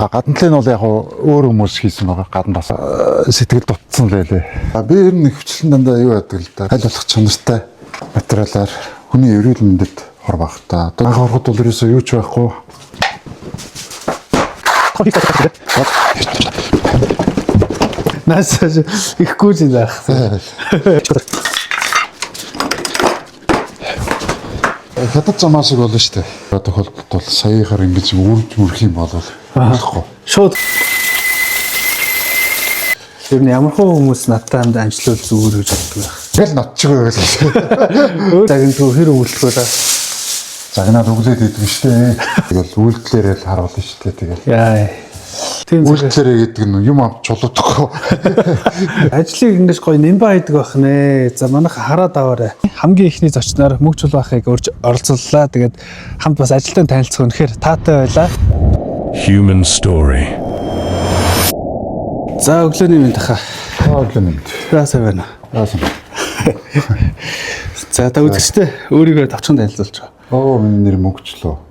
Гадна талын бол яг өөр хүмүүс хийсэн байгаа. Гадна бас сэтгэл дутсан л байлээ. Би ер нь хвчлэн дандаа юу яадаг л да. Аль болох чанартай материалаар хүний эрүүл мэндэд хор баг та. Анх ороход бол ерөөсөө юу ч байхгүй. Нас их гүйл заах. Хятад замаа шиг болно шүү дээ. Тохиолдолд бол саяхаар ингэж үрж мөрөх юм бол болохгүй. Шууд. Тэр нь ямар хүмүүс надтай хамт амжилуул зүгээр гэж боддог байх. Тэгэл нотчгүй байл. Өөр загнадгүй хэр өгүүлэхгүй. Загнаад өглөөд идэв шүү дээ. Тэгэл үйлдэлээрээ л харуулна шүү дээ. Тэгэл. Яа. Тийм үйлдэлээрээ гэдэг нь юм авч чулуудахгүй. Ажлыг ингэж гоё нэмбэ хайдаг байх нэ. За манайха хараад аваарай. Хамгийн ихний зочноор мөг чул бахыг урьж оролцууллаа. Тэгээд хамт бас ажилтан танилцах үнэхээр таатай байлаа. Human story. За өглөөний мэнд хаа. Өглөөний мэнд. Яасаа байна. Яасан. За та үзэгчтэй өөрийгөө тавчхан танилцуулж байгаа. Оо миний нэр Мөнхчлөө.